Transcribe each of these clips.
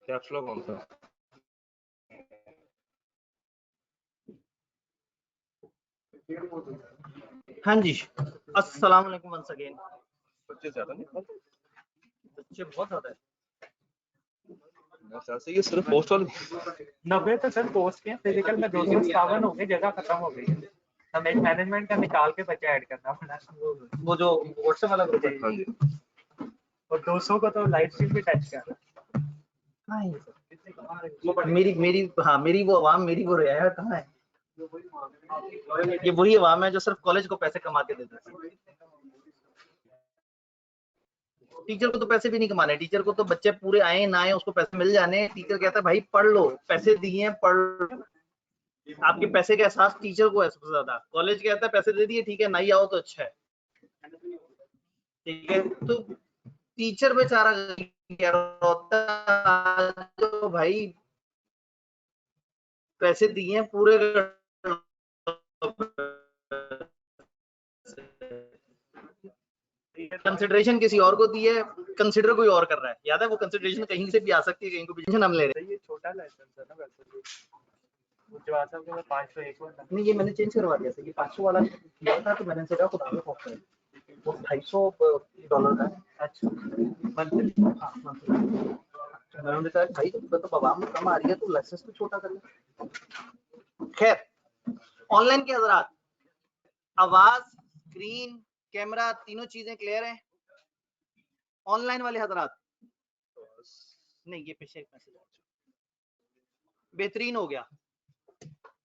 Caps lock कौन सा? हाँ जी, अस्सलाम वालेकुम वंस अगेन। बच्चे ज्यादा नहीं, बच्चे बहुत ज्यादा है। ऐसे ये सिर्फ पोस्ट वाले 90 तो सर पोस्ट के फिजिकल में 257 हो गई, जगह खत्म हो गई। हम एक मैनेजमेंट का निकाल के बच्चा ऐड करना पड़ा। वो जो व्हाट्सएप वाला ग्रुप है। हाँ जी, और 200 को तो लाइव स्ट्रीम भी टच कर रहा हाँ मेरी वो आवाम मेरी वो रियायत कहाँ है? ये वही आवाम है जो सिर्फ कॉलेज को पैसे कमा के देते हैं। टीचर को तो पैसे भी नहीं कमाने, टीचर को तो बच्चे पूरे आए ना आए उसको पैसे मिल जाने। टीचर कहता है भाई पढ़ लो, पैसे दिए पढ़ लो। आपके पैसे का एहसास टीचर को है सबसे ज्यादा। कॉलेज कहता है पैसे दे दिए ठीक है, नहीं आओ तो अच्छा है, ठीक है। तो टीचर बेचारा होता जो भाई पैसे दिए पूरे कंसिडरेशन किसी और को दी है, कंसिडर कोई और कर रहा है। याद है वो कंसिडरेशन कहीं से भी आ सकती है, कहीं को भी हम ले रहे हैं। ये छोटा लाइसेंस है ना वैसे भी। वो जो आता है 501 वाला नहीं, ये मैंने चेंज करवा दिया था। ये 500 वाला किया था तो मैंने सोचा खुद को ऑफ कर, वो $250 का है। अच्छा मंथली। हाँ, मैंने कहा भाई तो आवाम कम आ रही है तो लाइसेंस तो छोटा कर ले। खैर, ऑनलाइन के हजरात, आवाज, स्क्रीन, कैमरा तीनों चीजें क्लियर है? ऑनलाइन वाले हजरात नहीं, ये पीछे एक मैसेज बेहतरीन हो गया।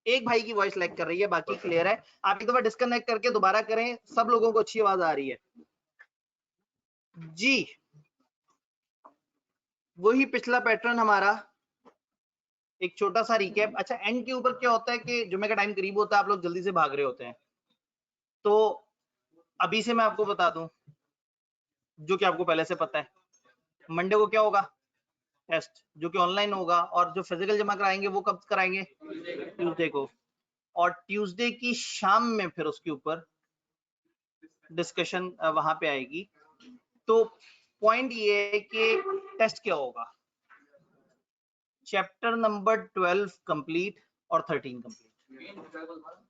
एक भाई की वॉइस लैग कर रही है, बाकी क्लियर है। आप एक दफा डिस्कनेक्ट करके दोबारा करें, सब लोगों को अच्छी आवाज आ रही है जी। वही पिछला पैटर्न हमारा, एक छोटा सा रिकैप। अच्छा, एंड के ऊपर क्या होता है कि जुमे का टाइम करीब होता है, आप लोग जल्दी से भाग रहे होते हैं, तो अभी से मैं आपको बता दूं जो कि आपको पहले से पता है। मंडे को क्या होगा? टेस्ट, जो कि ऑनलाइन होगा, और जो फिजिकल जमा कराएंगे वो कब कराएंगे? ट्यूसडे को। और ट्यूसडे की शाम में फिर उसके ऊपर डिस्कशन वहां पे आएगी। तो पॉइंट ये है कि टेस्ट क्या होगा? चैप्टर नंबर 12 कंप्लीट और 13 कंप्लीट।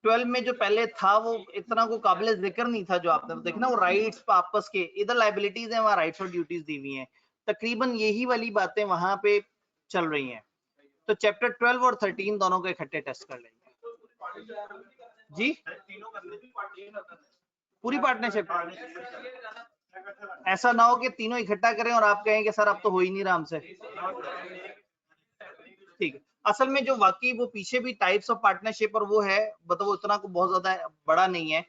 12 में जो पहले था वो इतना को काबिल जिक्र नहीं था। जो आपने देखना वो राइट्स आपस के, इधर लाइबिलिटीज है, वहां राइट्स और ड्यूटीज दी हुई हैं। तकरीबन यही वाली बातें वहां पे चल रही हैं। तो चैप्टर 12 और 13 दोनों को इकट्ठे टेस्ट कर लेंगे जी। पूरी पार्टनरशिप, ऐसा ना हो कि तीनों इकट्ठा करें और आप कहें कि सर अब तो हो ही नहीं रहा हमसे। ठीक है, असल में जो वाकई वो पीछे भी टाइप्स ऑफ पार्टनरशिप और वो है, मतलब वो इतना को बहुत ज्यादा बड़ा नहीं है।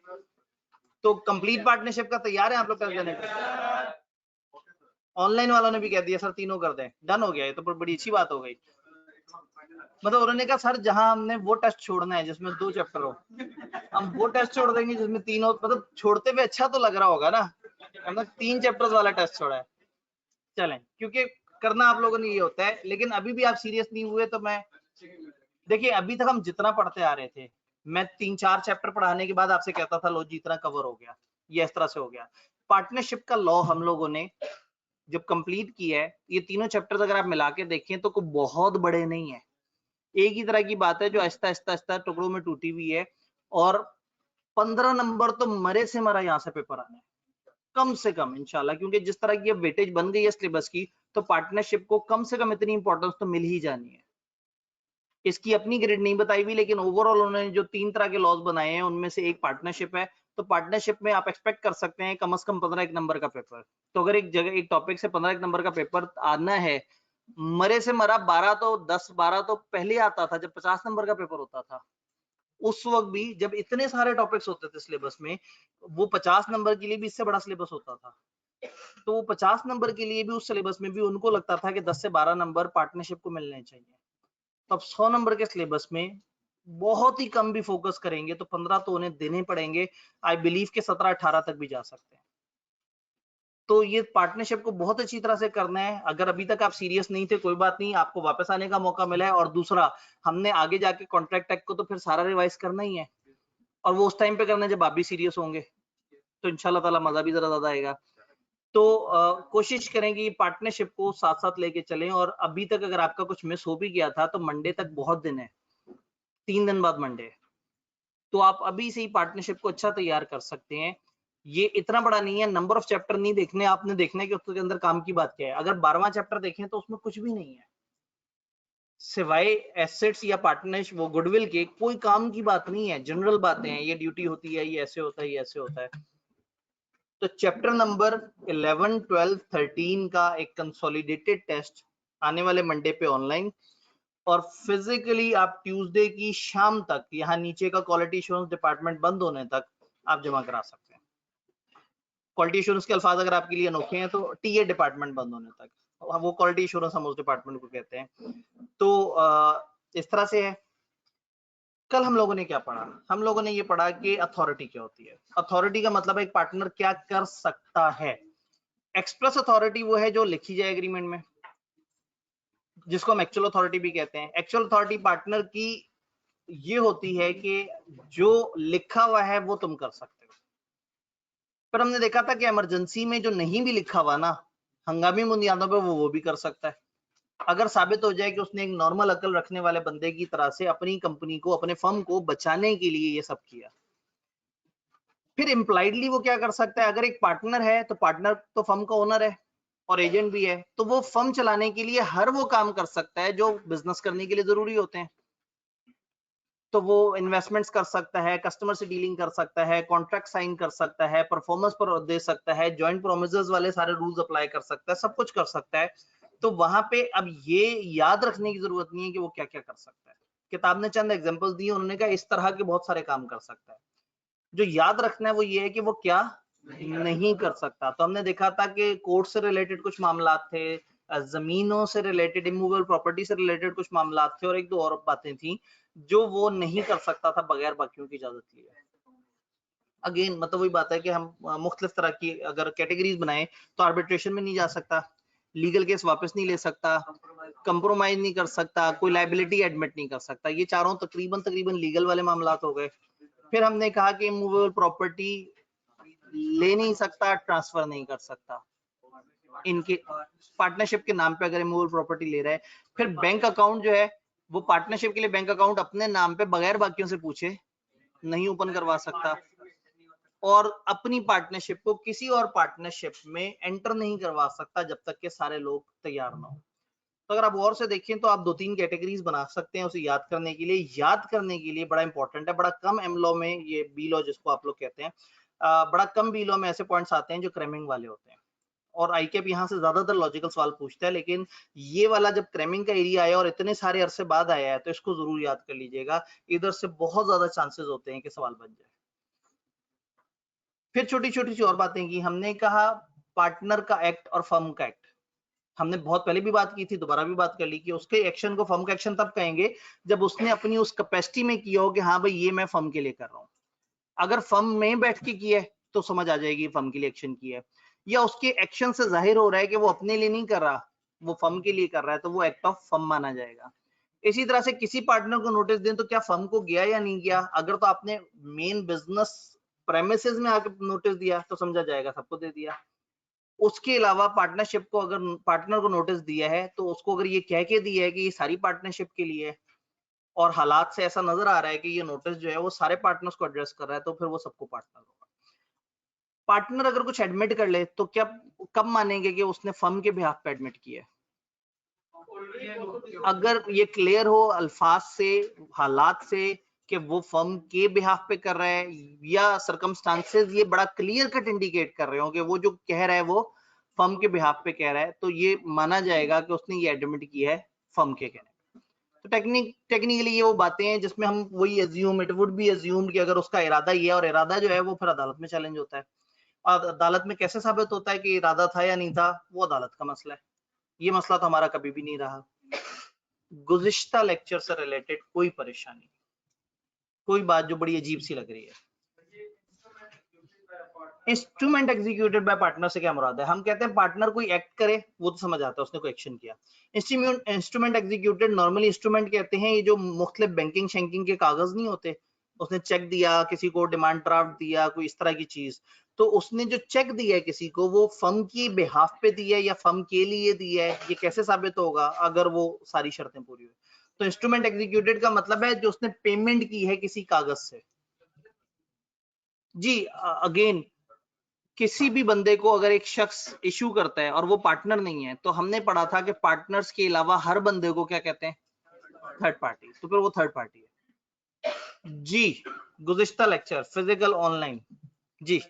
तो कंप्लीट पार्टनरशिप का तैयार है आप लोग कर देने को? ऑनलाइन वालों ने भी कह दिया सर तीनों कर दें, डन हो गया। ये तो बड़ी अच्छी बात हो गई। मतलब उन्होंने कहा सर जहां हमने वो टेस्ट छोड़ना है जिसमें 2 चैप्टर हो, हम वो टेस्ट छोड़ देंगे जिसमें 3 हो। मतलब छोड़ते हुए अच्छा तो लग रहा होगा ना, मतलब 3 चैप्टर्स वाला टेस्ट छोड़ा है। चलें, क्योंकि करना आप लोगों ने ये होता है। लेकिन अभी भी आप सीरियस नहीं हुए तो मैं, देखिए अभी तक हम जितना पढ़ते आ रहे थे, मैं 3-4 चैप्टर पढ़ाने के बाद आपसे कहता था लो जी इतना कवर हो गया, ये इस तरह से हो गया। पार्टनरशिप का लॉ हम लोगों ने जब कंप्लीट किया है, ये तीनों चैप्टर्स अगर आप मिला के देखें तो कोई बहुत बड़े नहीं है, एक ही तरह की बात है जो आहिस्ता आहिस्ता आहिस्ता टुकड़ों में टूटी हुई है। और 15 नंबर तो मरे से मरा यहाँ से पेपर आने कम से कम इंशाल्लाह, क्योंकि जिस तरह की अब वेटेज बन गई है सिलेबस की, तो पार्टनरशिप को कम से कम इतनी इंपॉर्टेंस तो मिल ही जानी है। इसकी अपनी ग्रेड नहीं बताई हुई, लेकिन ओवरऑल उन्होंने जो 3 तरह के लॉज बनाए हैं उनमें से एक पार्टनरशिप है। तो पार्टनरशिप में आप एक्सपेक्ट कर सकते हैं कम से कम 15 एक नंबर का पेपर। तो अगर एक जगह एक टॉपिक से 15 एक नंबर का पेपर आना है, मरे से मरा 12 तो 10-12 तो पहले आता था जब 50 नंबर का पेपर होता था। उस वक्त भी जब इतने सारे टॉपिक्स होते थे सिलेबस में, वो 50 नंबर के लिए भी इससे बड़ा सिलेबस होता था। तो वो 50 नंबर के लिए भी उस सिलेबस में भी उनको लगता था कि 10 से 12 नंबर पार्टनरशिप को मिलने चाहिए। तो अब 100 नंबर के सिलेबस में बहुत ही कम भी फोकस करेंगे तो 15 तो उन्हें देने पड़ेंगे। आई बिलीव के 17-18 तक भी जा सकते हैं। तो ये पार्टनरशिप को बहुत अच्छी तरह से करना है। अगर अभी तक आप सीरियस नहीं थे कोई बात नहीं, आपको वापस आने का मौका मिला है। और दूसरा, हमने आगे जाके कॉन्ट्रैक्ट एक्ट को तो फिर सारा रिवाइज करना ही है, और वो उस टाइम पे करना है जब आप भी सीरियस होंगे, तो इंशाल्लाह ताला मजा भी जरा ज्यादा आएगा। तो कोशिश करें कि पार्टनरशिप को साथ साथ लेके चलें, और अभी तक अगर आपका कुछ मिस हो भी गया था तो मंडे तक बहुत दिन है, 3 दिन बाद मंडे है, तो आप अभी से ही पार्टनरशिप को अच्छा तैयार कर सकते हैं। ये इतना बड़ा नहीं है, नंबर ऑफ चैप्टर नहीं देखने, आपने देखना है कि उसके अंदर काम की बात क्या है। अगर 12वां चैप्टर देखें तो उसमें कुछ भी नहीं है सिवाय एसेट्स या पार्टनरशिप वो गुडविल के, कोई काम की बात नहीं है, जनरल बातें हैं, ये ड्यूटी होती है, ये ऐसे होता है, ये ऐसे होता है। तो चैप्टर नंबर 11, 12, 13 का एक कंसोलिडेटेड टेस्ट आने वाले मंडे पे ऑनलाइन, और फिजिकली आप ट्यूसडे की शाम तक यहाँ नीचे का क्वालिटी एश्योरेंस डिपार्टमेंट बंद होने तक आप जमा करा सकते हैं। क्वालिटी एश्योरेंस के अल्फाज अगर आपके लिए अनोखे हैं तो टीए डिपार्टमेंट बंद होने तक, वो क्वालिटी एश्योरेंस हम उस डिपार्टमेंट को कहते हैं। तो इस तरह से है। कल हम लोगों ने क्या पढ़ा? हम लोगों ने ये पढ़ा कि अथॉरिटी क्या होती है। अथॉरिटी का मतलब एक पार्टनर क्या कर सकता है। एक्सप्रेस अथॉरिटी वो है जो लिखी जाए एग्रीमेंट में, जिसको हम एक्चुअल अथॉरिटी भी कहते हैं। एक्चुअल अथॉरिटी पार्टनर की ये होती है कि जो लिखा हुआ है वो तुम कर सकते हो, पर हमने देखा था कि इमरजेंसी में जो नहीं भी लिखा हुआ ना, हंगामी बुनियादों पे वो भी कर सकता है। अगर साबित हो जाए कि उसने एक नॉर्मल अकल रखने वाले बंदे की तरह से अपनी कंपनी को, अपने फर्म को बचाने के लिए ये सब किया, फिर इम्प्लाइडली वो क्या कर सकता है? अगर एक पार्टनर है तो पार्टनर तो फर्म का ओनर है और एजेंट भी है, तो वो फर्म चलाने के लिए हर वो काम कर सकता है जो बिजनेस करने के लिए जरूरी होते हैं। तो वो इन्वेस्टमेंट्स कर सकता है, कस्टमर से डीलिंग कर सकता है, कॉन्ट्रैक्ट साइन कर सकता है, परफॉर्मेंस पर दे सकता है, जॉइंट प्रोमिसेस वाले सारे रूल्स अप्लाई कर सकता है, सब कुछ कर सकता है। तो वहां पे अब ये याद रखने की जरूरत नहीं है कि वो क्या क्या कर सकता है। किताब ने चंद एग्जांपल्स दिए, उन्होंने कहा इस तरह के बहुत सारे काम कर सकता है। जो याद रखना है वो ये है कि वो क्या नहीं कर सकता। तो हमने देखा था कि कोर्ट से रिलेटेड कुछ मामला थे, जमीनों से रिलेटेड, इमूवेबल प्रॉपर्टी से रिलेटेड कुछ मामला थे, और एक दो और बातें थी जो वो नहीं कर सकता था बगैर बाकियों की इजाजत लिए। अगेन मतलब वही बात है कि हम मुख्तलिफ तरह की अगर कैटेगरीज बनाएं तो आर्बिट्रेशन में नहीं जा सकता, लीगल केस वापस नहीं ले सकता, कंप्रोमाइज नहीं कर सकता, कोई लाइबिलिटी एडमिट नहीं कर सकता। ये चारों तकरीबन लीगल वाले मामला हो गए। फिर हमने कहा कि इमूवेबल प्रॉपर्टी ले नहीं सकता, ट्रांसफर नहीं कर सकता, इनके पार्टनरशिप के नाम पे अगर इमूवेबल प्रॉपर्टी ले रहा है। फिर बैंक अकाउंट जो है वो पार्टनरशिप के लिए बैंक अकाउंट अपने नाम पे बगैर बाकियों से पूछे नहीं ओपन करवा सकता, और अपनी पार्टनरशिप को किसी और पार्टनरशिप में एंटर नहीं करवा सकता जब तक के सारे लोग तैयार ना हो। तो अगर आप और से देखें तो आप 2-3 कैटेगरीज बना सकते हैं उसे याद करने के लिए। याद करने के लिए बड़ा इंपॉर्टेंट है, बड़ा कम एम लॉ में, ये बी लॉ जिसको आप लोग कहते हैं, बड़ा कम बी लॉ में ऐसे पॉइंट्स आते हैं जो क्रैमिंग वाले होते हैं, और आईकेप यहाँ से ज्यादातर लॉजिकल सवाल पूछता है। लेकिन ये वाला जब क्रैमिंग का एरिया आया और इतने सारे अरसे बाद आया है तो इसको जरूर याद कर लीजिएगा, इधर से बहुत ज्यादा चांसेस होते हैं कि सवाल बन जाए। फिर छोटी छोटी सी और बातें की हमने, कहा पार्टनर का एक्ट और फर्म का एक्ट। हमने बहुत पहले भी बात की थी, दोबारा भी बात कर ली कि उसके एक्शन को फर्म का एक्शन तब कहेंगे जब उसने अपनी उस कैपेसिटी में किया हो कि हाँ भाई ये मैं फर्म के लिए कर रहा हूँ। अगर फर्म में बैठ के किया है तो समझ आ जाएगी फर्म के लिए एक्शन किया है, या उसके एक्शन से जाहिर हो रहा है कि वो अपने लिए नहीं कर रहा, वो फर्म के लिए कर रहा है, तो वो एक्ट ऑफ फर्म माना जाएगा। इसी तरह से किसी पार्टनर को नोटिस दें तो क्या फर्म को गया या नहीं गया। अगर तो आपने मेन बिजनेस प्रेमिसेस में आके नोटिस दिया तो समझा जाएगा सबको दे दिया। उसके अलावा पार्टनरशिप को अगर पार्टनर को नोटिस दिया है तो उसको अगर ये कह के दिया है कि ये सारी पार्टनरशिप के लिए है, और हालात से ऐसा नजर आ रहा है कि ये नोटिस जो है वो सारे पार्टनर्स को एड्रेस कर रहा है, तो फिर वो सबको पार्टनर होगा। पार्टनर अगर कुछ एडमिट कर ले तो क्या कब मानेंगे कि उसने फर्म के बिहाफ पे एडमिट किया है? अगर ये क्लियर हो अल्फाज से, हालात से कि वो फर्म के बिहाफ पे कर रहा है, या सर्कमस्टांसेस ये बड़ा क्लियर कट इंडिकेट कर रहे हो कि वो जो कह रहा है वो फर्म के बिहाफ पे कह रहा है, तो ये माना जाएगा कि उसने ये एडमिट किया है फर्म के कहने। तो टेक्निकली ये वो बातें हैं जिसमें हम वही assume, it would be assumed कि अगर उसका इरादा ये है, और इरादा जो है वो फिर अदालत में चैलेंज होता है। और अदालत में कैसे साबित होता है कि इरादा था या नहीं था, वो अदालत का मसला है। ये मसला तो हमारा कभी भी नहीं रहा। गुज़िश्ता लेक्चर से रिलेटेड कोई परेशानी, कोई बात जो बड़ी अजीब सी लग रही है? इंस्ट्रूमेंट एग्जीक्यूटेड बाय पार्टनर से क्या मुराद है? हम कहते हैं पार्टनर कोई एक्ट करे वो तो समझ आता है उसने कोई एक्शन किया। इंस्ट्रूमेंट एग्जीक्यूटेड नॉर्मली इंस्ट्रूमेंट कहते हैं ये जो मुख्तलिफ बैंकिंग शैंकिंग के कागज नहीं होते, उसने चेक दिया, किसी को डिमांड ड्राफ्ट दिया, कोई इस तरह की चीज, तो उसने जो चेक दिया है किसी को, वो फर्म की बिहाफ पे दिया है या फर्म के लिए दिया है, ये कैसे साबित होगा अगर वो सारी शर्तें पूरी हुई? तो इंस्ट्रूमेंट एग्जीक्यूटेड का मतलब है जो उसने पेमेंट की है किसी कागज से। जी अगेन, किसी भी बंदे को अगर एक शख्स इशू करता है और वो पार्टनर नहीं है, तो हमने पढ़ा था कि पार्टनर्स के अलावा हर बंदे को क्या कहते हैं? Third party. तो फिर वो थर्ड पार्टी है। जी गुज़िश्ता लेक्चर फिजिकल ऑनलाइन। जी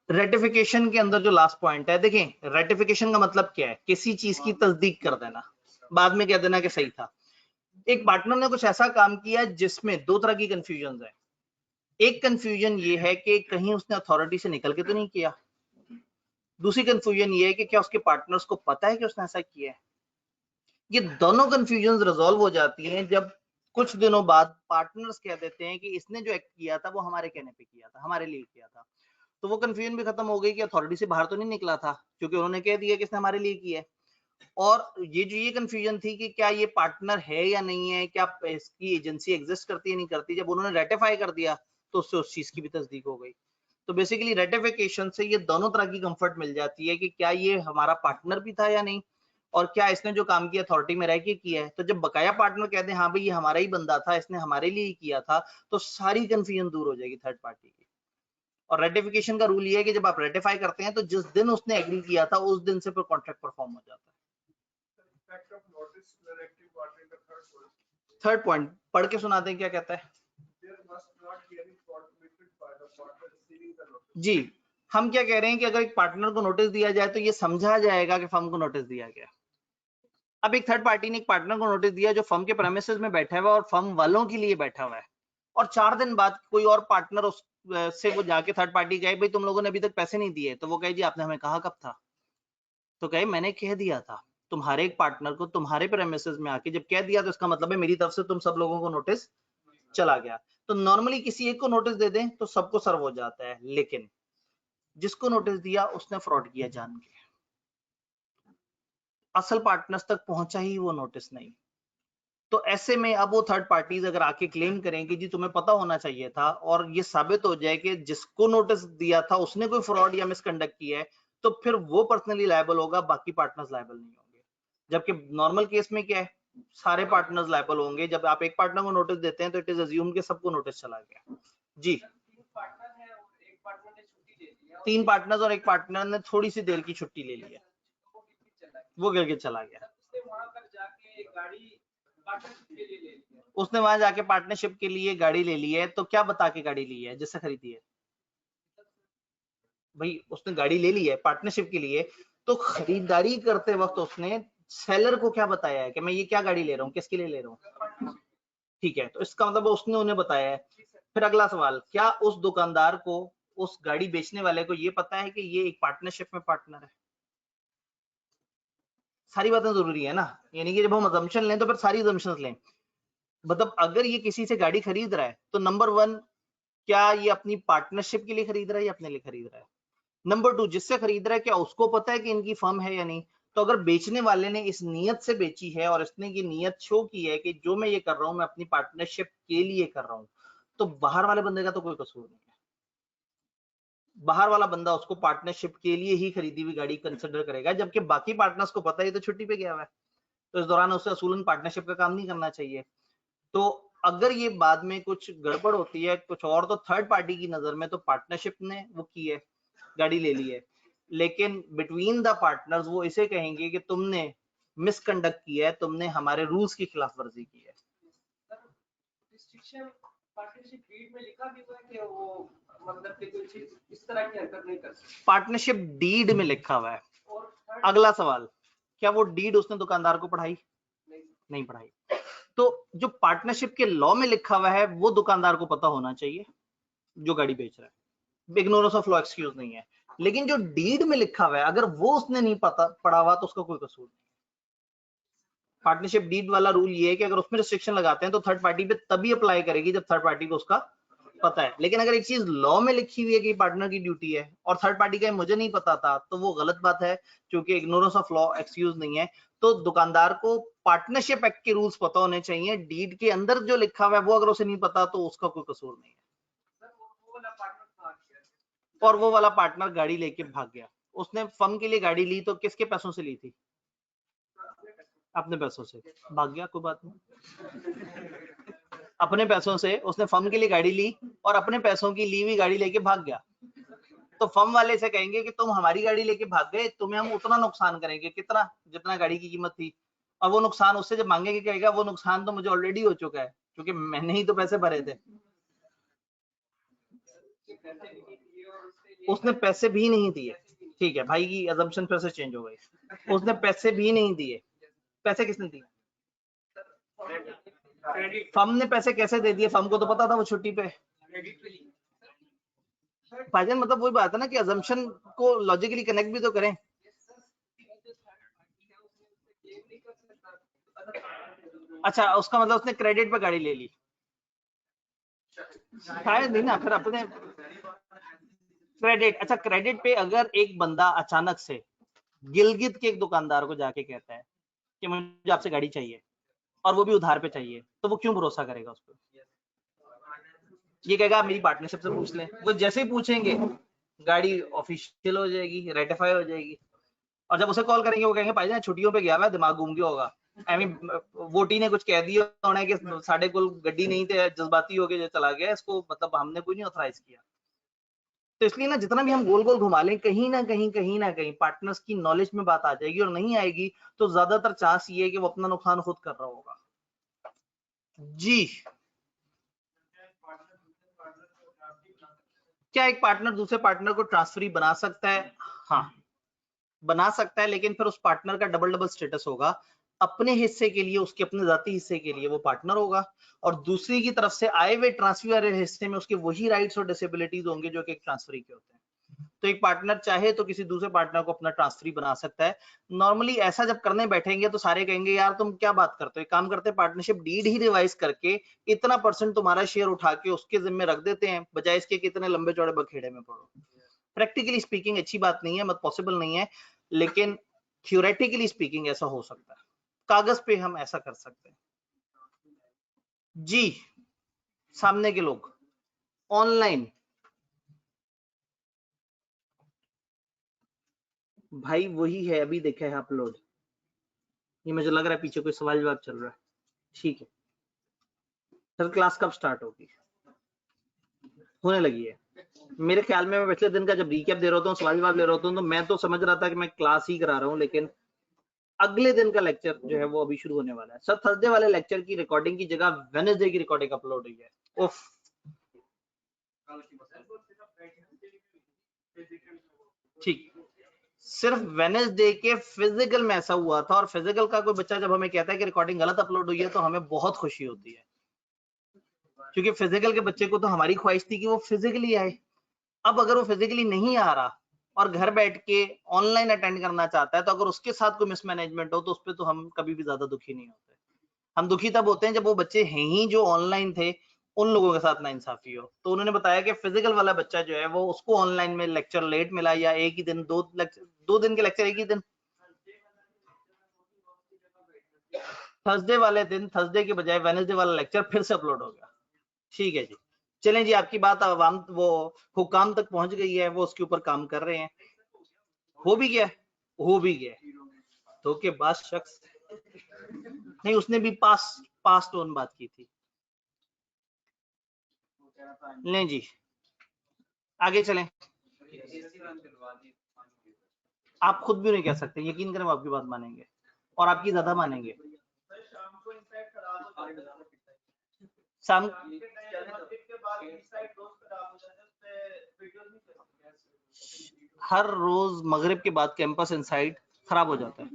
रेटिफिकेशन के अंदर जो लास्ट पॉइंट है, देखें रेटिफिकेशन का मतलब क्या है? किसी चीज की तस्दीक कर देना, बाद में कह देना कि सही था। एक पार्टनर ने कुछ ऐसा काम किया जिसमें दो तरह की कंफ्यूजन है। एक कंफ्यूजन ये है कि कहीं उसने अथॉरिटी से निकल के तो नहीं किया। दूसरी कंफ्यूजन ये है कि क्या उसके पार्टनर्स को पता है कि उसने ऐसा किया है। ये दोनों कंफ्यूजन रिजॉल्व हो जाती हैं जब कुछ दिनों बाद पार्टनर्स कह देते हैं कि इसने जो एक्ट किया था वो हमारे कहने पे किया था, हमारे लिए किया था। तो वो कंफ्यूजन भी खत्म हो गई कि अथॉरिटी से बाहर तो नहीं निकला था, क्योंकि उन्होंने कह दिया कि इसने हमारे लिए किया है। और ये कंफ्यूजन थी कि क्या ये पार्टनर है या नहीं है, क्या इसकी एजेंसी एग्जिस्ट करती है नहीं करती, जब उन्होंने रेटिफाई कर दिया तो उससे उस चीज की भी तस्दीक हो गई। तो बेसिकली रेटिफिकेशन से ये दोनों तरह की कंफर्ट मिल जाती है कि क्या ये हमारा पार्टनर भी था या नहीं, और क्या इसने जो काम किया अथॉरिटी में रह के किया है। तो जब बकाया पार्टनर कहते हैं हाँ भाई ये हमारा ही बंदा था, इसने हमारे लिए ही किया था, तो सारी कंफ्यूजन दूर हो जाएगी थर्ड पार्टी की। और रेटिफिकेशन का रूल ये है कि जब आप रेटिफाई करते हैं तो जिस दिन उसने एग्री किया था उस दिन से फिर कॉन्ट्रैक्ट परफॉर्म हो जाता है। थर्ड पॉइंट पढ़ के सुनाते हैं क्या कहता है। जी हम क्या कह रहे हैं कि अगर एक पार्टनर को नोटिस दिया जाए तो ये समझा जाएगा कि फर्म को नोटिस दिया गया। अब एक थर्ड पार्टी ने एक पार्टनर को नोटिस दिया जो फर्म के प्रेमिसेस में बैठा हुआ है और फर्म वालों के लिए बैठा हुआ है, और 4 दिन बाद कोई और पार्टनर उस से वो जाके थर्ड पार्टी कहे भाई तुम लोगों ने अभी तक पैसे नहीं दिए, तो वो कहे जी आपने हमें कहा कब था? तो कहे मैंने कह दिया था। तुम्हारे एक पार्टनर को तुम्हारे प्रेमिसेस में आके जब कह दिया तो इसका मतलब है मेरी तरफ से तुम सब लोगों को नोटिस चला गया। तो नॉर्मली किसी एक को नोटिस दे दें तो सबको सर्व हो जाता है, लेकिन जिसको नोटिस दिया उसने फ्रॉड किया जान के, असल पार्टनर्स तक पहुंचा ही वो नोटिस नहीं। तो ऐसे में अब वो थर्ड पार्टीज अगर आके क्लेम करें कि जी तुम्हें पता होना चाहिए था, और ये साबित हो जाए कि जिसको नोटिस दिया था उसने कोई फ्रॉड या मिसकंडक्ट किया है, तो फिर वो पर्सनली लायबल होगा, बाकी पार्टनर्स लायबल नहीं होंगे। जबकि नॉर्मल केस में क्या है, सारे पार्टनर्स लायबल होंगे। जब आप एक पार्टनर को नोटिस देते हैं तो इट इज अज्यूम कि सबको नोटिस चला गया। जी 3 पार्टनर्स और एक पार्टनर ने थोड़ी सी देर की छुट्टी ले ली है, वो गिर के चला गया। उसने वहां जाके पार्टनरशिप के लिए गाड़ी ले ली है, तो क्या बता के गाड़ी ली है जिससे खरीदी है? भाई उसने गाड़ी ले ली है पार्टनरशिप के लिए, तो खरीदारी करते वक्त उसने सेलर को क्या बताया है कि मैं ये क्या गाड़ी ले रहा हूँ, किसके लिए ले रहा हूँ? ठीक है, तो इसका मतलब उसने उन्हें बताया है। फिर अगला सवाल, क्या उस दुकानदार को, उस गाड़ी बेचने वाले को ये पता है कि ये एक पार्टनरशिप में पार्टनर है? सारी बातें जरूरी है ना, यानी कि जब हम अजम्पशन लें तो फिर सारी अजम्पशंस लें। मतलब अगर ये किसी से गाड़ी खरीद रहा है तो नंबर 1 क्या ये अपनी पार्टनरशिप के लिए खरीद रहा है या अपने लिए खरीद रहा है? नंबर 2 जिससे खरीद रहा है क्या उसको पता है कि इनकी फर्म है या नहीं? तो अगर बेचने वाले ने इस नियत से बेची है और इसने ये नियत शो की है कि जो मैं ये कर रहा हूं मैं अपनी पार्टनरशिप के लिए कर रहा हूं, तो बाहर वाले बंदे का तो कोई कसूर नहीं है। बाहर वाला बंदा उसको पार्टनरशिप के लिए ही खरीदी हुई गाड़ी कंसिडर करेगा, जबकि बाकी पार्टनर्स को पता है ये तो छुट्टी पे गया हुआ है, तो इस दौरान उसे असूलन पार्टनरशिप का काम नहीं करना चाहिए। तो अगर ये बाद में कुछ गड़बड़ होती है कुछ और, तो थर्ड पार्टी की नजर में तो पार्टनरशिप ने वो की है, गाड़ी ले ली है, लेकिन बिटवीन द पार्टनर्स वो इसे कहेंगे कि तुमने मिसकंडक्ट किया है, तुमने हमारे रूल्स की खिलाफ वर्जी की है। पार्टनरशिप डीड में लिखा हुआ है। अगला सवाल, क्या वो डीड उसने दुकानदार को पढ़ाई? नहीं पढ़ाई। तो जो पार्टनरशिप के लॉ में लिखा हुआ है वो दुकानदार को पता होना चाहिए जो गाड़ी बेच रहा है, इग्नोरेंस ऑफ लॉ एक्सक्यूज नहीं है। लेकिन जो डीड में लिखा हुआ है अगर वो उसने नहीं पढ़ा हुआ तो उसका कोई कसूर नहीं। पार्टनरशिप डीड वाला रूल ये है कि अगर उसमें रिस्ट्रिक्शन लगाते हैं तो थर्ड पार्टी पे तभी अप्लाई करेगी जब थर्ड पार्टी को उसका पता है। लेकिन अगर एक चीज लॉ में लिखी हुई है कि पार्टनर की ड्यूटी है और थर्ड पार्टी का मुझे नहीं पता था, तो वो गलत बात है, क्योंकि इग्नोरेंस ऑफ लॉ एक्सक्यूज नहीं है। तो दुकानदार को पार्टनरशिप एक्ट के रूल्स पता होने चाहिए, डीड के अंदर जो लिखा हुआ है वो अगर उसे नहीं पता तो उसका कोई कसूर नहीं है। और वो वाला पार्टनर गाड़ी लेके भाग गया। उसने फर्म के लिए गाड़ी ली तो किसके पैसों से ली थी? अपने पैसों से। भाग गया, कोई बात नहीं, अपने पैसों से उसने फर्म के लिए गाड़ी ली और अपने पैसों की ली हुई गाड़ी लेके भाग गया। तो फर्म वाले से कहेंगे कि तुम हमारी गाड़ी लेके भाग गए, तुम्हें हम उतना नुकसान करेंगे, कितना, जितना गाड़ी की कीमत थी। और वो नुकसान उससे जब मांगेंगे, कहेगा वो नुकसान तो मुझे ऑलरेडी हो चुका है क्योंकि मैंने ही तो पैसे भरे थे। उसने पैसे भी नहीं दिए, ठीक है भाई की अजम्पशन फिर से चेंज हो गई। उसने पैसे भी नहीं दिए। पैसे किसने दिए? फर्म ने पैसे कैसे दे दिए? फर्म को तो पता था वो छुट्टी पे। भाईजान मतलब वही बात है ना कि अजम्पशन को लॉजिकली कनेक्ट भी तो करें। अच्छा, उसका मतलब उसने क्रेडिट पे गाड़ी ले ली, शायद नहीं ना, फिर अपने क्रेडिट। अच्छा, क्रेडिट पे अगर एक बंदा अचानक से गिलगित के एक दुकानदार को जाके कहता है कि मुझे आपसे गाड़ी चाहिए और वो भी उधार पे चाहिए, तो वो क्यों भरोसा करेगा उस पर? ये कहेगा आप मेरी पार्टनरशिप से पूछ लें। वो जैसे ही पूछेंगे गाड़ी ऑफिशियल हो जाएगी, रेटिफाई हो जाएगी। और जब उसे कॉल करेंगे वो कहेंगे भाई जान छुट्टियों पे गया हुआ, दिमाग घूम गया होगा, आई मीन वोटी ने कुछ कह दिया होना कि साढ़े को गड्डी नहीं थे, जज्बाती हो गया चला गया, इसको मतलब हमने कोई नहीं ऑथराइज किया। तो इसलिए ना जितना भी हम गोल गोल घुमा लें, कहीं ना कहीं पार्टनर्स की नॉलेज में बात आ जाएगी, और नहीं आएगी तो ज्यादातर चांस ये है कि वो अपना नुकसान खुद कर रहा होगा। जी, क्या एक पार्टनर दूसरे पार्टनर को ट्रांसफरी बना सकता है? हाँ, बना सकता है, लेकिन फिर उस पार्टनर का डबल डबल स्टेटस होगा। अपने हिस्से के लिए, उसके अपने जाती हिस्से के लिए वो पार्टनर होगा, और दूसरी की तरफ से आए हुए ट्रांसफर वाले हिस्से में उसके वही राइट्स और डिसेबिलिटीज होंगे जो कि एक ट्रांसफरी के होते हैं। तो एक पार्टनर चाहे तो किसी दूसरे पार्टनर को अपना ट्रांसफरी बना सकता है। नॉर्मली ऐसा जब करने बैठेंगे तो सारे कहेंगे यार तुम क्या बात करते हो, एक काम करते हैं पार्टनरशिप डीड ही रिवाइज करके इतना % तुम्हारा शेयर उठा के उसके जिम्मे रख देते हैं, बजाय इसके कितने लंबे चौड़े बखेड़े में पड़ो। प्रैक्टिकली स्पीकिंग अच्छी बात नहीं है, मत पॉसिबल नहीं है, लेकिन थ्योरेटिकली स्पीकिंग ऐसा हो सकता है, कागज पे हम ऐसा कर सकते हैं। जी, सामने के लोग ऑनलाइन, भाई वही है, अभी देखा है अपलोड। ये मुझे लग रहा है पीछे कोई सवाल जवाब चल रहा है। ठीक है सर, क्लास कब स्टार्ट होगी? होने लगी है मेरे ख्याल में। मैं पिछले दिन का जब रिकैप दे रहा हूँ, सवाल जवाब ले रहा हूँ, तो मैं तो समझ रहा था कि मैं क्लास ही करा रहा हूँ, लेकिन अगले दिन का लेक्चर जो है वो अभी शुरू होने वाला है। सर थर्सडे वाले लेक्चर की रिकॉर्डिंग की जगह वेडनेसडे की रिकॉर्डिंग अपलोड हुई है। उफ, ठीक, सिर्फ वेडनेसडे के फिजिकल में ऐसा हुआ था, और फिजिकल का कोई बच्चा जब हमें कहता है कि रिकॉर्डिंग गलत अपलोड हुई है तो हमें बहुत खुशी होती है, क्योंकि फिजिकल के बच्चे को तो हमारी ख्वाहिश थी कि वो फिजिकली आए। अब अगर वो फिजिकली नहीं आ रहा और घर बैठ के ऑनलाइन अटेंड करना चाहता है, तो अगर उसके साथ कोई मिसमैनेजमेंट हो तो उस पर तो हम कभी भी ज्यादा दुखी नहीं होते। हम दुखी तब होते हैं जब वो बच्चे हैं ही जो ऑनलाइन थे, उन लोगों के साथ नाइंसाफी हो। तो उन्होंने बताया कि फिजिकल वाला बच्चा जो है वो, उसको ऑनलाइन में लेक्चर लेट मिला, या एक ही दिन 2 दिन के लेक्चर एक ही दिन, थर्सडे वाले दिन थर्सडे के बजाय वेडनेसडे वाला लेक्चर फिर से अपलोड हो गया। ठीक है जी, चलें जी, आपकी बात आवाम वो हुकाम तक पहुंच गई है, वो उसके ऊपर काम कर रहे हैं। हो भी गया, हो भी गया। धोखेबाज शख्स नहीं, उसने भी पास टोन बात की थी। नहीं जी, आगे चलें। आप खुद भी नहीं कह सकते, यकीन करें, आपकी बात मानेंगे और आपकी ज्यादा मानेंगे। शाम हर रोज मगरिब के बाद कैंपस इनसाइड खराब हो जाता है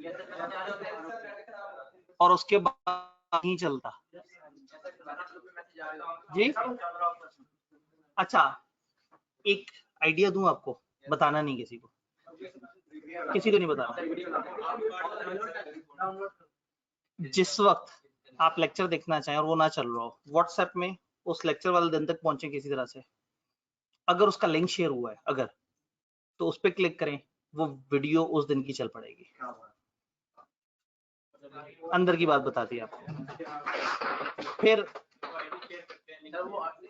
और उसके बाद नहीं चलता जी। अच्छा, एक आइडिया दूं आपको, बताना नहीं किसी को, किसी को नहीं बताना। जिस वक्त आप लेक्चर देखना चाहें और वो ना चल रहा हो, व्हाट्सएप में उस लेक्चर वाले दिन तक पहुंचे किसी तरह से, अगर उसका लिंक शेयर हुआ है अगर, तो उस पर क्लिक करें, वो वीडियो उस दिन की चल पड़ेगी। अंदर की बात बता दी आपको। फिर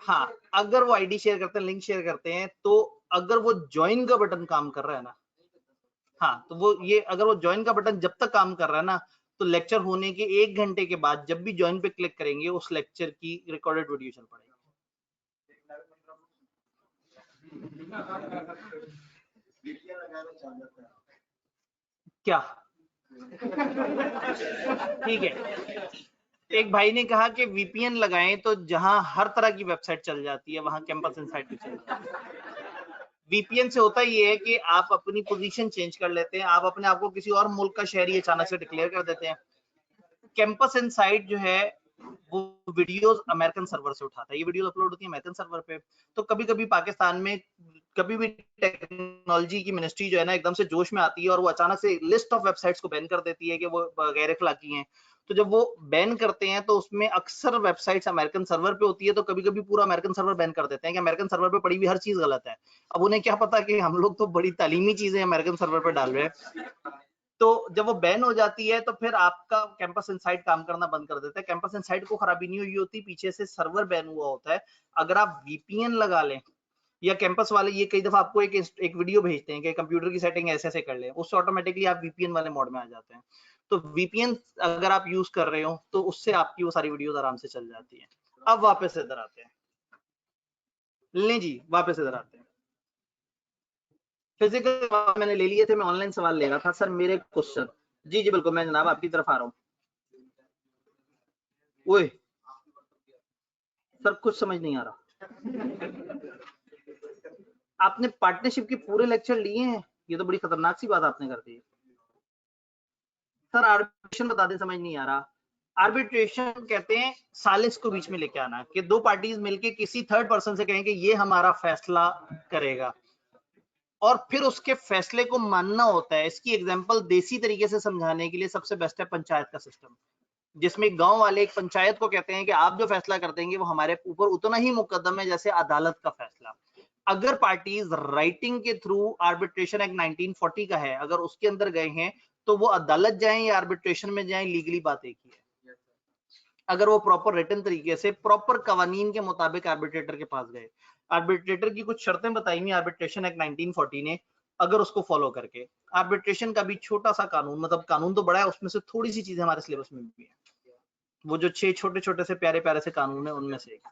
हाँ, अगर वो आईडी शेयर करते हैं, लिंक शेयर करते हैं, तो अगर वो ज्वाइन का बटन काम कर रहा है ना, हाँ, तो वो ये अगर वो ज्वाइन का बटन जब तक काम कर रहा है ना, तो लेक्चर होने के 1 घंटे के बाद जब भी ज्वाइन पे क्लिक करेंगे उस लेक्चर की रिकॉर्डेड वीडियो चल पड़ेगी। क्या ठीक है, एक भाई ने कहा कि वीपीएन लगाएं तो जहां हर तरह की वेबसाइट चल जाती है वहां कैंपस इनसाइड भी चल जाती है। वीपीएन से होता ये है कि आप अपनी पोजीशन चेंज कर लेते हैं, आप अपने आप को किसी और मुल्क का शहरी अचानक से डिक्लेयर कर देते हैं। कैंपस इनसाइड जो है वो वीडियोस अमेरिकन सर्वर से उठाता है, ये वीडियोस अपलोड होती है अमेरिकन सर्वर पे। तो कभी कभी पाकिस्तान में कभी भी टेक्नोलॉजी की मिनिस्ट्री जो है ना एकदम से जोश में आती है और वो अचानक से लिस्ट ऑफ वेबसाइट्स को बैन कर देती है कि वो गैर अखलाकी हैं। तो जब वो बैन करते हैं तो उसमें अक्सर वेबसाइट्स अमेरिकन सर्वर पे होती है, तो कभी कभी पूरा अमेरिकन सर्वर बैन कर देते हैं कि अमेरिकन सर्वर पे पड़ी हुई हर चीज गलत है। अब उन्हें क्या पता कि हम लोग तो बड़ी तालीमी चीजें अमेरिकन सर्वर पे डाल रहे हैं। तो जब वो बैन हो जाती है तो फिर आपका कैंपस इनसाइड काम करना बंद कर देता है। कैंपस इनसाइड को खराबी नहीं हुई होती, पीछे से सर्वर बैन हुआ होता है। अगर आप वीपीएन लगा लें या कैंपस वाले ये कई दफा आपको एक वीडियो भेजते हैं कि कंप्यूटर की सेटिंग ऐसे ऐसे कर लें, उससे ऑटोमेटिकली आप वीपीएन वाले मोड में आ जाते हैं। तो वीपीएन अगर आप यूज कर रहे हो तो उससे आपकी वो सारी वीडियोस आराम से चल जाती है। अब वापस इधर आते हैं, लें जी वापस इधर आते हैं। फिजिकल मैंने ले लिए थे, मैं ऑनलाइन सवाल ले रहा था। सर मेरे क्वेश्चन, जी जी बिल्कुल, मैं जनाब आपकी तरफ आ रहा हूँ। ओए सर कुछ समझ नहीं आ रहा। आपने पार्टनरशिप के पूरे लेक्चर लिए हैं? ये तो बड़ी खतरनाक सी बात आपने कर दी। सर आर्बिट्रेशन बता दें, समझ नहीं आ रहा। आर्बिट्रेशन कहते हैं सालिस को बीच में लेके आना, कि दो पार्टीज मिलके किसी थर्ड पर्सन से कहें कि ये हमारा फैसला करेगा और फिर उसके फैसले को मानना होता है। इसकी एग्जांपल देसी तरीके से समझाने के लिए सबसे बेस्ट है पंचायत का सिस्टम, जिसमें गांव वाले एक पंचायत को कहते हैं कि आप जो फैसला कर देंगे वो हमारे ऊपर उतना ही मुकद्दम है जैसे अदालत का फैसला। अगर पार्टीज राइटिंग के थ्रू आर्बिट्रेशन एक्ट 1940 का है, अगर उसके अंदर गए हैं तो वो अदालत जाएं या आर्बिट्रेशन में जाएं, लीगली बात एक ही है। अगर वो प्रॉपर रिटन तरीके से प्रॉपर कवानीन के मुताबिक आर्बिट्रेटर के पास गए, आर्बिट्रेटर की कुछ शर्तें बताई हुई आर्बिट्रेशन एक्ट 1940 ने, अगर उसको फॉलो करके, आर्बिट्रेशन का भी छोटा सा कानून, मतलब कानून तो बड़ा है, उसमें से थोड़ी सी चीजें हमारे सिलेबस में भी है, वो जो 6 छोटे छोटे से प्यारे प्यारे से कानून है उनमें से एक।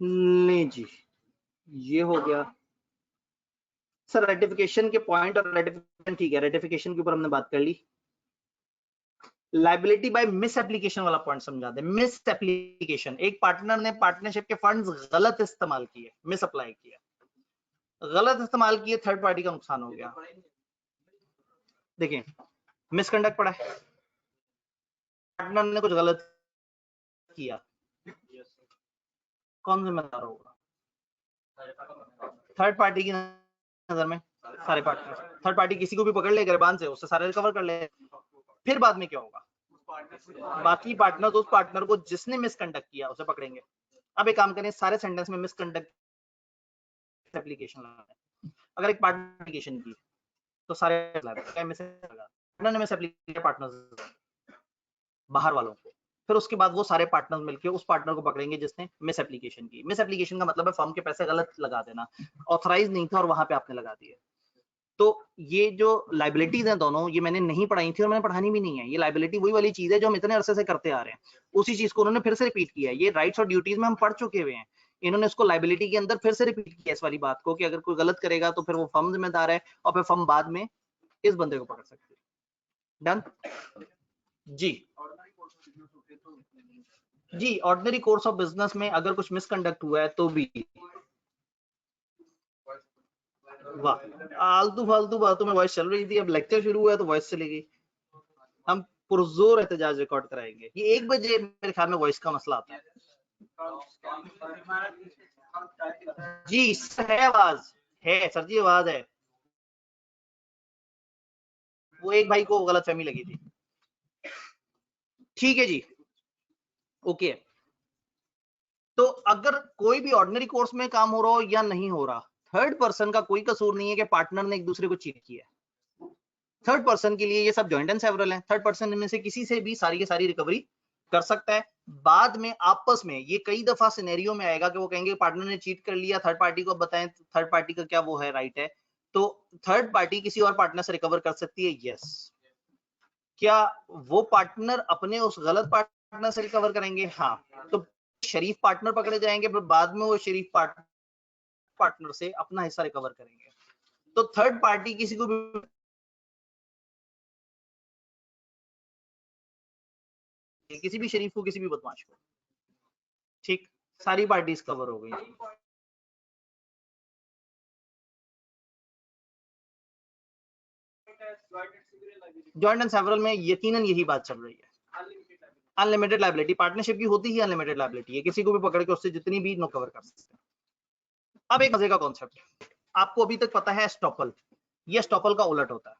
ले जी ये हो गया सर रेटिफिकेशन के पॉइंट, और रेटिफिकेशन ठीक है, रेटिफिकेशन के ऊपर हमने बात कर ली। लाइबिलिटी बाय मिस एप्लीकेशन वाला पॉइंट समझा दे। मिस एप्लीकेशन, एक पार्टनर ने पार्टनरशिप के फंड्स गलत इस्तेमाल किए, मिस अप्लाई किया, गलत इस्तेमाल किए, थर्ड पार्टी का नुकसान हो गया। देखिए मिसकंडक्ट पड़ा है, पार्टनर ने कुछ गलत किया, कौन जिम्मेदार होगा? थर्ड पार्टी की नजर में सारे पार्टनर, थर्ड पार्टी किसी को भी पकड़ ले गिरबान से, उससे सारे रिकवर कर ले। फिर बाद में क्या होगा? बाकी पार्टनर उस पार्टनर को जिसने मिसकंडक्ट किया उसे पकड़ेंगे। अब एक काम करें, सारे सेंटेंस में मिसकंडक्ट एप्लीकेशन लगाएं। अगर एक पार्टनर एप्लीकेशन की तो सारे पार्टनर ने मिस एप्लीकेशन, पार्टनर बाहर वालों को, फिर उसके बाद वो सारे पार्टनर मिलकर उस पार्टनर को पकड़ेंगे जिसने मिस एप्लीकेशन की। मिस एप्लीकेशन का मतलब है फर्म के पैसे गलत लगा देना, ऑथराइज नहीं था और वहां पे आपने लगा दिए। तो ये जो लाइबिलिटीज हैं दोनों, ये मैंने नहीं पढ़ाई थी और मैंने पढ़ानी भी नहीं है। ये लाइबिलिटी वही वाली चीज है जो हम इतने अरसे से करते आ रहे हैं, उसी चीज को उन्होंने फिर से रिपीट किया है। ये राइट्स और ड्यूटीज में हम पढ़ चुके हुए हैं, इन्होंने इसको लाइबिलिटी के अंदर फिर से रिपीट किया इस वाली बात को, कि अगर कोई गलत करेगा तो फिर वो फर्म जिम्मेदार है और फिर फर्म बाद में इस बंदे को पकड़ सकती है। डन जी जी। ऑर्डिनरी कोर्स ऑफ बिजनेस में अगर कुछ मिसकंडक्ट हुआ है तो भी, वाह आलतू फालतू बातों में वॉइस चल रही थी, अब लेक्चर शुरू हुआ है तो वॉइस चली गई। हम पुरजोर एहतजाज रिकॉर्ड कराएंगे। ये 1 बजे मेरे ख्याल में वॉइस का मसला आता है। जी सर है, आवाज है सर जी, आवाज है। वो एक भाई को गलतफहमी लगी थी। ठीक है जी, ओके। तो अगर कोई भी ऑर्डिनरी कोर्स में काम हो रहा हो या नहीं हो रहा, थर्ड पर्सन का कोई कसूर नहीं है कि पार्टनर ने एक दूसरे को चीट किया। थर्ड पर्सन के लिए ये सब जॉइंट एंड सेवरल है, थर्ड पर्सन में से किसी से भी सारी की सारी रिकवरी कर सकता है। बाद में आपस में ये कई दफा सिनेरियो में आएगा कि वो कहेंगे पार्टनर ने चीट कर लिया, थर्ड पार्टी को बताएं, थर्ड पार्टी का क्या वो है राइट है। तो थर्ड पार्टी किसी और पार्टनर से रिकवर कर सकती है, यस। क्या वो पार्टनर अपने उस गलत पार्टनर से रिकवर करेंगे? हाँ। तो शरीफ पार्टनर पकड़े जाएंगे, फिर बाद में वो शरीफ पार्टनर से अपना हिस्सा रिकवर करेंगे। तो थर्ड पार्टी किसी को भी, किसी भी शरीफ को, किसी भी बदमाश को, ठीक, सारी पार्टीज कवर हो गई। जॉइंट एंड सेवरल में यकीनन यही बात चल रही है। अनलिमिटेड लायबिलिटी पार्टनरशिप की होती ही अनलिमिटेड लायबिलिटी है, किसी को भी पकड़ के उससे जितनी भी नो कवर कर सकते हैं। अब एक मजे का कॉन्सेप्ट आपको अभी तक पता है, एस्टॉपल। ये एस्टॉपल का उलट होता है।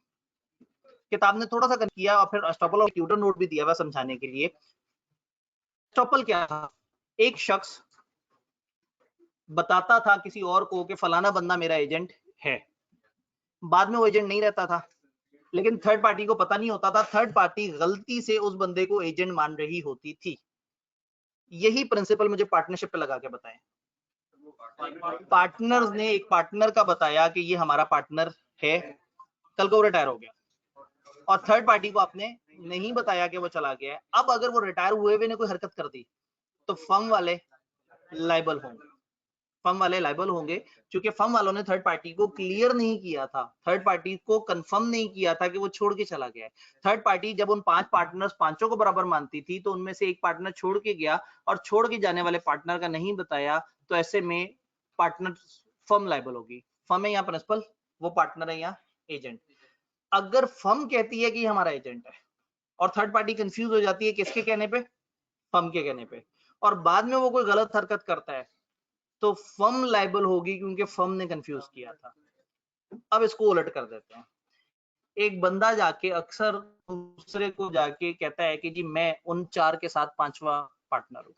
किताब ने थोड़ा सा किया और फिर एस्टॉपल और ट्यूटर नोट भी दिया हुआ समझाने के लिए। एस्टॉपल क्या था? एक शख्स बताता था किसी और को कि फलाना बंदा मेरा एजेंट है, बाद में वो एजेंट नहीं रहता था, लेकिन थर्ड पार्टी को पता नहीं होता था, थर्ड पार्टी गलती से उस बंदे को एजेंट मान रही होती थी। यही प्रिंसिपल मुझे पार्टनरशिप पे लगा के बताएं। पार्टनर्स ने एक पार्टनर का बताया कि ये हमारा पार्टनर है, कल को रिटायर हो गया और थर्ड पार्टी को आपने नहीं बताया कि वो चला गया है। अब अगर वो रिटायर हुए हुए ने कोई हरकत कर दी तो फर्म वाले लायबल होंगे। फर्म वाले लायबल होंगे क्योंकि फर्म वालों ने थर्ड पार्टी को क्लियर नहीं किया था, थर्ड पार्टी को कंफर्म नहीं किया था कि वो छोड़ के चला गया है। थर्ड पार्टी जब उन 5 पार्टनर्स पांचों को बराबर मानती थी तो उनमें से एक पार्टनर छोड़ के गया और छोड़ के जाने वाले पार्टनर का नहीं बताया, तो ऐसे में पार्टनर फर्म लायबल होगी। फर्म है या प्रिंसिपल, वो पार्टनर है या एजेंट। अगर फर्म कहती है कि हमारा एजेंट है और थर्ड पार्टी कंफ्यूज हो जाती है किसके कहने पे? फर्म के कहने पे, और बाद में वो कोई गलत हरकत करता है तो फर्म लायबल होगी क्योंकि फर्म ने कंफ्यूज किया था। अब इसको उलट कर देते हैं। एक बंदा जाके अक्सर दूसरे को जाके कहता है कि जी मैं उन 4 के साथ 5वां पार्टनर हूं,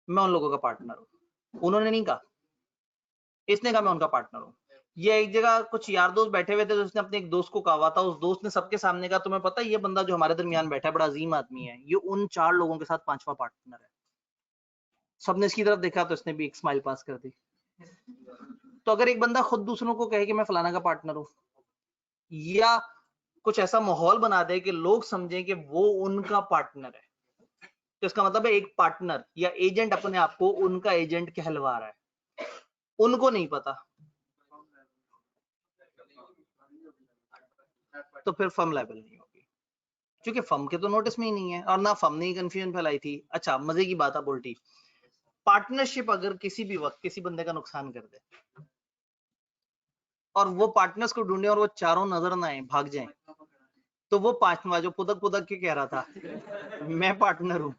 मैं उन लोगों का पार्टनर हूं। उन्होंने नहीं कहा, इसने कहा मैं उनका पार्टनर हूं। ये एक जगह कुछ यार दोस्त बैठे हुए थे तो उसने अपने एक दोस्त को कहा था, उस दोस्त ने सबके सामने कहा तुम्हें पता है ये बंदा जो हमारे दरमियान बैठा है बड़ा अजीम आदमी है, ये उन 4 लोगों के साथ 5वां पार्टनर है। सबने इसकी तरफ देखा तो इसने भी एक स्माइल पास कर दी। तो अगर एक बंदा खुद दूसरों को कहे कि मैं फलाना का पार्टनर हूं, या कुछ ऐसा माहौल बना दे कि लोग समझें कि वो उनका पार्टनर है, तो इसका मतलब है एक पार्टनर या एजेंट अपने आप को उनका एजेंट कहलवा रहा है, उनको नहीं पता, तो फिर फर्म लायबल नहीं होगी क्योंकि फर्म के तो नोटिस में ही नहीं है और ना फर्म ने ही कंफ्यूजन फैलाई थी। अच्छा मजे की बात अब उल्टी, पार्टनरशिप अगर किसी भी वक्त किसी बंदे का नुकसान कर दे और वो पार्टनर्स को ढूंढे और वो चारों नजर ना आए, भाग जाएं, तो वो 5वां जो पुदक पुदक के कह रहा था मैं पार्टनर हूं,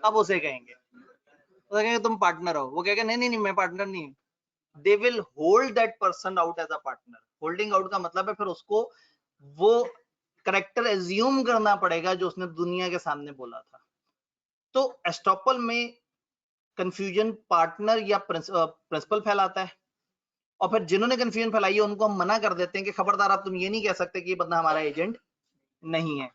अब उसे कहेंगे, तो कहेंगे तुम पार्टनर हो, वो कहेगा नहीं नहीं नहीं मैं पार्टनर नहीं हूं। They will hold that person out as a partner. Holding out का मतलब है फिर उसको वो करेक्टर एज्यूम करना पड़ेगा जो उसने दुनिया के सामने बोला था। तो एस्टॉपल में कंफ्यूजन पार्टनर या प्रिंसिपल फैलाता है और फिर जिन्होंने कंफ्यूजन फैलाई है उनको हम मना कर देते हैं कि खबरदार आप तुम ये नहीं कह सकते कि ये बंदा हमारा एजेंट नहीं है।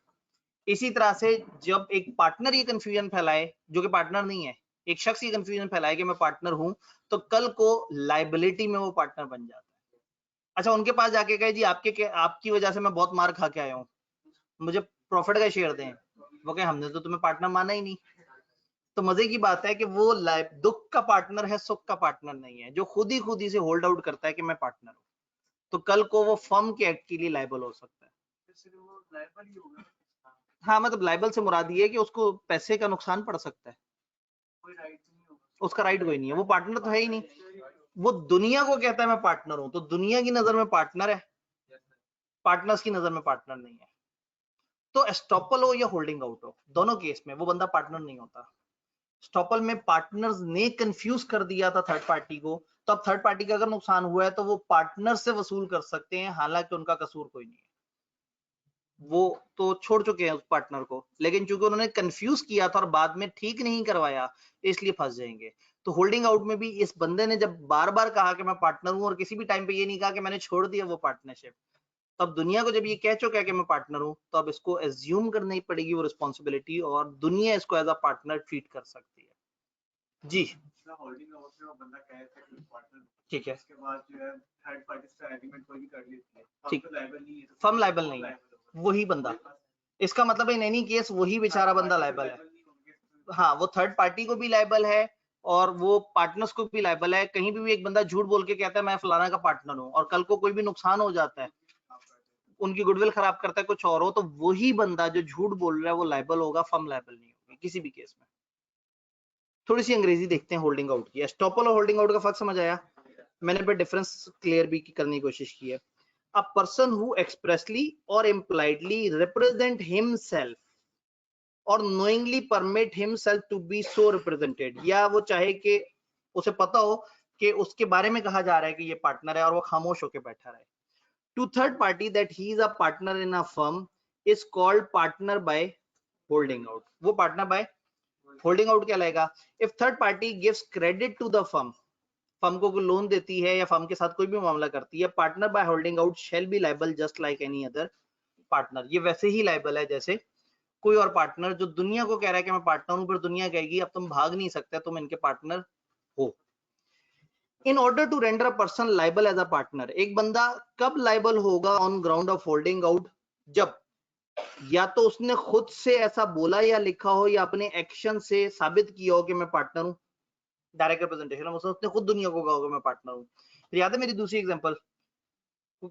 इसी तरह से जब एक पार्टनर ये कंफ्यूजन फैलाए जो कि पार्टनर नहीं है, एक शख्स ये कंफ्यूजन फैलाए कि मैं पार्टनर हूं, तो कल को लायबिलिटी में वो पार्टनर बन जाता है। अच्छा उनके पास जाके कहे जी आपकी वजह से मैं बहुत मार खा के आया हूं, मुझे प्रॉफिट का शेयर दें, वो कहे हमने तो तुम्हें पार्टनर माना ही नहीं। तो मजे की बात है कि वो दुख का पार्टनर है, सुख का पार्टनर नहीं है, जो खुद ही से होल्ड आउट करता है कि मैं पार्टनर हूं, तो कल को वो फर्म के एक्ट के लिए लायबल हो सकता है। हाँ मतलब लायबल से मुराद ये है कि उसको पैसे का नुकसान पड़ सकता है, उसका राइट कोई नहीं है, वो पार्टनर तो है ही नहीं, वो दुनिया को कहता है मैं पार्टनर हूं, तो दुनिया की नजर में पार्टनर है, पार्टनर्स की नजर में पार्टनर नहीं है। तो एस्टॉपल हो या होल्डिंग आउट हो, दोनों केस में वो बंदा पार्टनर नहीं होता। स्टॉपल में पार्टनर्स ने कंफ्यूज कर दिया था थर्ड पार्टी को, तो अब थर्ड पार्टी का अगर नुकसान हुआ है तो वो पार्टनर से वसूल कर सकते हैं, हालांकि उनका कसूर कोई नहीं है, वो तो छोड़ चुके हैं उस पार्टनर को, लेकिन चूंकि उन्होंने कंफ्यूज किया था और बाद में ठीक नहीं करवाया इसलिए फंस जाएंगे। तो होल्डिंग आउट में भी इस बंदे ने जब बार बार कहा कि मैं पार्टनर हूं और किसी भी टाइम पे ये नहीं कहा कि मैंने छोड़ दिया वो पार्टनरशिप, तो अब दुनिया को जब ये कह चुका है कि मैं पार्टनर हूं, तो अब इसको एज्यूम करनी पड़ेगी वो रिस्पॉन्सिबिलिटी, और दुनिया इसको एज अ पार्टनर ट्रीट कर सकती है। जी होल्डिंग आउट में वो बंदा कह रहा है कि पार्टनर, ठीक है, उसके बाद जो है थर्ड पार्टी से एग्रीमेंट कोई भी कर लेती है, ठीक, तो लायबल नहीं है, फर्म लायबल नहीं है, वही बंदा, इसका मतलब इन एनी केस वही बेचारा बंदा लायबल है। हाँ, वो थर्ड पार्टी को भी लायबल है और वो पार्टनर्स को भी लायबल है। कहीं भी एक बंदा झूठ बोल के कहता है मैं फलाना का पार्टनर हूँ, और कल को कोई भी नुकसान हो जाता है, उनकी गुडविल खराब करता है, कुछ और हो, तो वही बंदा जो झूठ बोल रहा है वो लायबल होगा, फर्म लायबल नहीं होगी किसी भी केस में। थोड़ी सी अंग्रेजी देखते हैं होल्डिंग आउट की। एस्टॉपल और होल्डिंग आउट का फर्क समझ आया? मैंने पे डिफरेंस क्लियर भी करने की कोशिश की है। A person who expressly or impliedly represent himself or knowingly permit himself to be so represented, या वो चाहे कि उसे पता हो कि उसके बारे में कहा जा रहा है कि ये पार्टनर है और वो खामोश होकर बैठा रहे। To third party that he is a partner in a firm is called partner by holding out. वो पार्टनर बाय होल्डिंग आउट क्या लगेगा? If third party gives credit to the firm, firm को लोन देती है या firm के साथ कोई भी मामला करती है, partner by holding out shall be liable just like any other partner. ये वैसे ही लायबल है जैसे कोई और पार्टनर जो दुनिया को कह रहा है कि मैं पार्टनर हूं, पर दुनिया कहेगी अब तुम भाग नहीं सकते, तुम इनके पार्टनर हो। In order to render a person liable as a partner, एक बंदा कब लायबल होगा on ground of holding out? जब या तो उसने खुद से ऐसा बोला या लिखा हो, या अपने एक्शन से साबित किया हो कि मैं पार्टनर हूं, डायरेक्ट रिप्रेजेंटेशन, उसने खुद दुनिया को कहा होगा मैं पार्टनर हूं। फिर याद है मेरी दूसरी एग्जांपल,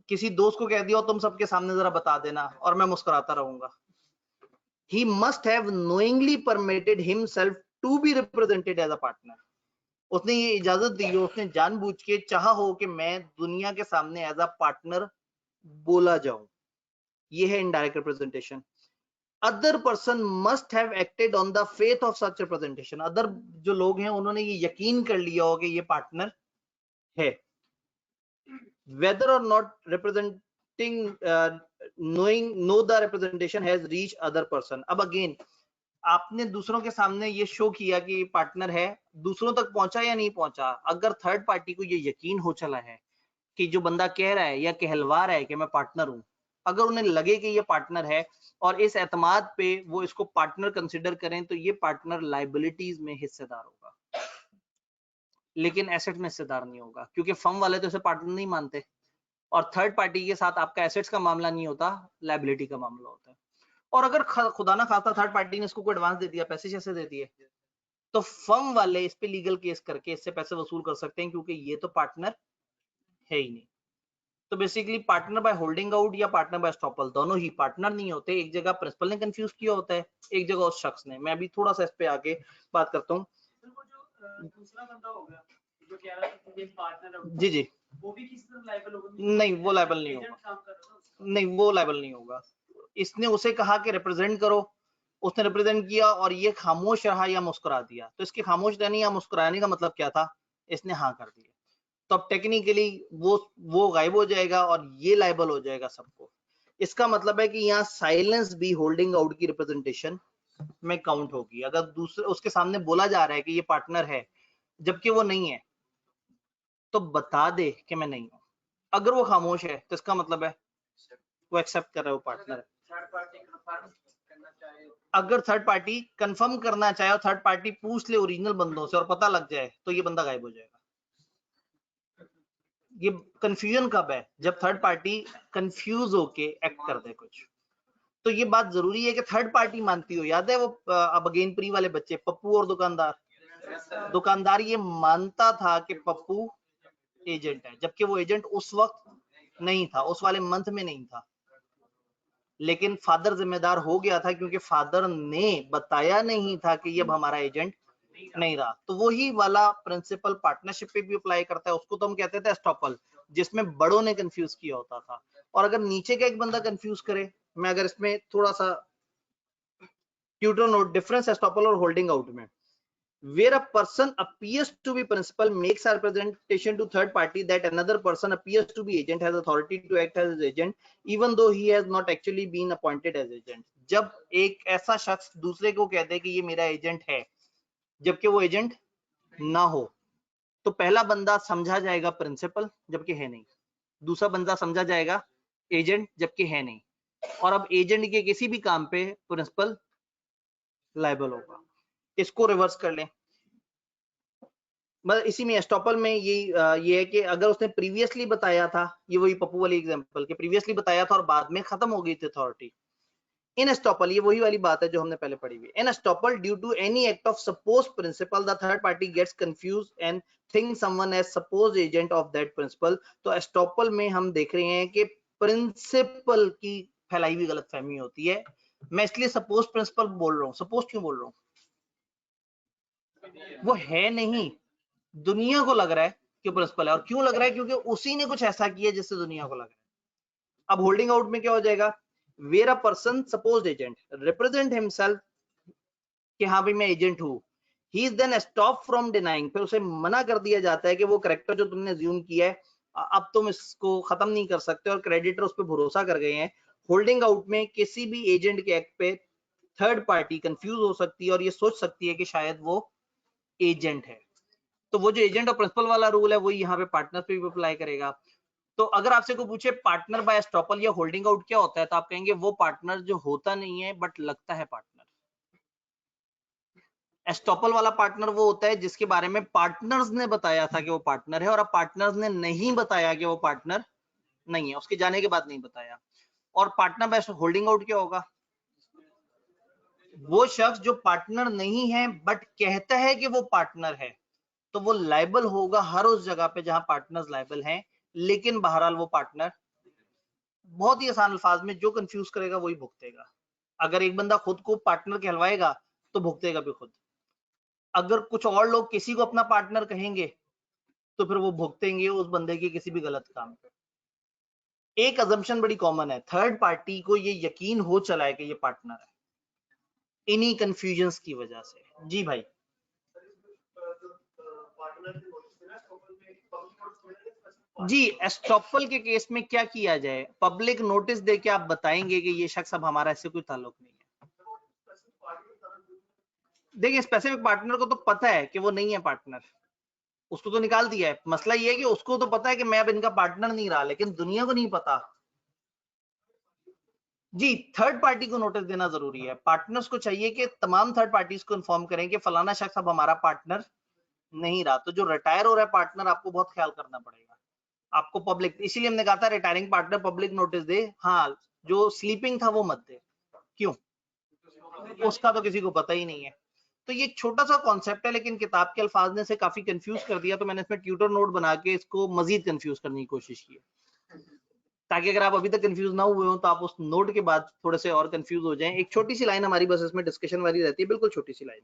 किसी दोस्त को कह दिया तुम सबके सामने जरा बता देना, और मैं मुस्कुराता रहूंगा। He must have knowingly permitted himself to be represented as a partner. उसने ये इजाजत दी हो, उसने जानबूझ के चाहा हो कि मैं दुनिया के सामने एज अ पार्टनर बोला जाऊं। ये है indirect representation. Other person must have acted on the faith of such representation, other जो लोग हैं उन्होंने ये यकीन कर लिया हो कि ये पार्टनर है। वेदर और not representing knowing know the representation has reached other person। अब अगेन आपने दूसरों के सामने ये शो किया कि पार्टनर है, दूसरों तक पहुंचा या नहीं पहुंचा? अगर थर्ड पार्टी को ये यकीन हो चला है कि जो बंदा कह रहा है या कहलवा रहा है कि मैं पार्टनर हूं, अगर उन्हें लगे कि ये पार्टनर है और इस एतमाद पे वो इसको पार्टनर कंसिडर करें, तो ये पार्टनर लाइबिलिटीज में हिस्सेदार होगा, लेकिन एसेट में हिस्सेदार नहीं होगा, क्योंकि फर्म वाले तो इसे पार्टनर नहीं मानते, और थर्ड पार्टी के साथ आपका एसेट्स का मामला नहीं होता, लाइबिलिटी का मामला होता है। और अगर खुदा ना खास्ता थर्ड पार्टी ने इसको कोई एडवांस दे दिया, पैसे जैसे दे दिए, तो फर्म वाले इस पे लीगल केस करके इससे पैसे वसूल कर सकते हैं, क्योंकि ये तो पार्टनर है ही नहीं। तो basically partner by holding out या पार्टनर बाय एस्टॉपल दोनों ही पार्टनर नहीं होते। एक जगह प्रिंसिपल ने कंफ्यूज किया होता है, एक जगह उस शख्स ने। मैं अभी थोड़ा सा इस पे आगे बात करता हूँ। दूसरा बंदा हो गया जो कह रहा है कि पार्टनर है, जी जी, वो भी किसी तरह लायबल होगा? नहीं, वो लायबल नहीं होगा, नहीं वो लायबल नहीं होगा। इसने उसे कहा कि रिप्रेजेंट करो, उसने रिप्रेजेंट किया और ये खामोश रहा या मुस्कुरा दिया, तो इसके खामोश रहने या मुस्कुराने का मतलब क्या था? इसने हाँ कर दिया, तो अब टेक्निकली वो गायब हो जाएगा और ये लायबल हो जाएगा सबको। इसका मतलब है कि यहाँ साइलेंस भी होल्डिंग आउट की रिप्रेजेंटेशन में काउंट होगी। अगर दूसरे उसके सामने बोला जा रहा है कि ये पार्टनर है जबकि वो नहीं है, तो बता दे कि मैं नहीं हूं। अगर वो खामोश है तो इसका मतलब है वो एक्सेप्ट कर रहा है, वो पार्टनर है। अगर थर्ड पार्टी कंफर्म करना चाहे और थर्ड पार्टी पूछ ले ओरिजिनल बंदों से और पता लग जाए, तो ये बंदा गायब हो जाएगा। ये कंफ्यूजन कब है? जब थर्ड पार्टी कंफ्यूज होके एक्ट कर दे कुछ। तो ये बात जरूरी है कि थर्ड पार्टी मानती हो। याद है वो अब अगेन प्री वाले बच्चे, पप्पू और दुकानदार ये मानता था कि पप्पू एजेंट है, जबकि वो एजेंट उस वक्त नहीं था, उस वाले मंथ में नहीं था, लेकिन फादर जिम्मेदार हो गया था क्योंकि फादर ने बताया नहीं था कि ये अब हमारा एजेंट नहीं रहा। तो वही वाला प्रिंसिपल पार्टनरशिप पे भी अप्लाई करता है। उसको तो हम कहते थे एस्टॉपल, जिसमें बड़ों ने कंफ्यूज किया होता था। और अगर नीचे का एक बंदा कंफ्यूज करे, मैं अगर इसमें थोड़ा सा ट्यूटर नोट डिफरेंस एस्टॉपल और होल्डिंग आउट में, where a person appears to be principal makes a representation to third party that another person appears to be agent has authority to act as agent even though he has not actually been appointed as agent। जब एक ऐसा शख्स दूसरे को कह दे कि ये मेरा एजेंट है जबकि वो एजेंट ना हो, तो पहला बंदा समझा जाएगा प्रिंसिपल जबकि है नहीं, दूसरा बंदा समझा जाएगा एजेंट, जबकि है नहीं। और अब एजेंट के किसी भी काम पे प्रिंसिपल लायबल होगा। इसको रिवर्स कर लें, मतलब इसी में एस्टॉपल में ये है कि अगर उसने प्रीवियसली बताया था, ये वही पप्पू वाली एग्जांपल के प्रीवियसली बताया था और बाद में खत्म हो गई थी अथॉरिटी, इन एस्टॉपल ये वही वाली बात है जो हमने पहले पढ़ी हुई। In estoppel due to any act of suppose principal the third party gets confuse and think someone as suppose agent of that principal. तो एस्टॉपल में हम देख रहे हैं कि प्रिंसिपल की फैलाई हुई गलतफहमी होती है। मैं इसलिए सपोज प्रिंसिपल बोल रहा हूँ। सपोज क्यों बोल रहा हूँ? वो है नहीं, दुनिया को लग रहा है कि प्रिंसिपल है। और क्यों लग रहा है? क्योंकि उसी ने कुछ ऐसा किया जिससे दुनिया को लग रहा है। अब होल्डिंग आउट में क्या हो जाएगा? Where a person supposed agent represent himself कि हाँ भाई मैं एजेंट हूं, he is then stop from denying, फिर उसे मना कर दिया जाता है कि वो करेक्टर जो तुमने अज्यूम किया है अब तुम इसको खत्म नहीं कर सकते, और क्रेडिटर उस पर भरोसा कर गए हैं। होल्डिंग आउट में किसी भी एजेंट के एक्ट पे थर्ड पार्टी कंफ्यूज हो सकती है और ये सोच सकती है कि शायद वो एजेंट है। तो वो जो एजेंट और प्रिंसिपल वाला रूल है वो यहाँ पे पार्टनर पे भी अप्लाई करेगा। तो अगर आपसे कोई पूछे पार्टनर बाय एस्टॉपल या होल्डिंग आउट क्या होता है, तो आप कहेंगे वो पार्टनर जो होता नहीं है बट लगता है पार्टनर। एस्टॉपल वाला पार्टनर वो होता है जिसके बारे में पार्टनर्स ने बताया था कि वो पार्टनर है, और अब पार्टनर्स ने नहीं बताया कि वो पार्टनर नहीं है, उसके जाने के बाद नहीं बताया। और पार्टनर बाय होल्डिंग आउट क्या होगा? वो शख्स जो पार्टनर नहीं है बट कहता है कि वो पार्टनर है, तो वो लायबल होगा हर उस जगह पे जहां पार्टनर्स लायबल हैं, लेकिन बहरहाल वो पार्टनर। बहुत ही आसान अल्फाज में, जो कंफ्यूज करेगा वही भुगतेगा। अगर एक बंदा खुद को पार्टनर कहलवाएगा तो भुगतेगा भी खुद। अगर कुछ और लोग किसी को अपना पार्टनर कहेंगे तो फिर वो भुगतेंगे उस बंदे के किसी भी गलत काम पे। एक अजम्पशन बड़ी कॉमन है, थर्ड पार्टी को ये यकीन हो चला है कि ये पार्टनर है, इन्हीं कंफ्यूजन्स की वजह से। जी भाई। जी, एस्टॉपल के केस में क्या किया जाए? पब्लिक नोटिस देके आप बताएंगे कि ये शख्स अब हमारा इससे कोई ताल्लुक नहीं है। देखिए, स्पेसिफिक पार्टनर को तो पता है कि वो नहीं है पार्टनर, उसको तो निकाल दिया है। मसला ये है कि उसको तो पता है कि मैं अब इनका पार्टनर नहीं रहा, लेकिन दुनिया को नहीं पता। जी, थर्ड पार्टी को नोटिस देना जरूरी है। पार्टनर्स को चाहिए कि तमाम थर्ड पार्टीज को इन्फॉर्म करें कि फलाना शख्स अब हमारा पार्टनर नहीं रहा। तो जो रिटायर हो रहा है पार्टनर, आपको बहुत ख्याल करना पड़ेगा। आपको पब्लिक, इसीलिए हमने कहा था रिटायरिंग पार्टनर पब्लिक नोटिस दे। हाँ, जो स्लीपिंग था वो मत दे। क्यों? उसका तो किसी को पता ही नहीं है। तो ये एक छोटा सा कॉन्सेप्ट है, लेकिन किताब के अल्फाज ने इसे काफी कंफ्यूज कर दिया, तो मैंने इसमें ट्यूटर नोट बना के इसको मजीद कंफ्यूज करने की कोशिश की, ताकि अगर आप अभी तक कंफ्यूज ना हुए हो तो आप उस नोट के बाद थोड़े से और कंफ्यूज हो जाएं। एक छोटी सी लाइन हमारी बस इसमें डिस्कशन वाली रहती है, बिल्कुल छोटी सी लाइन।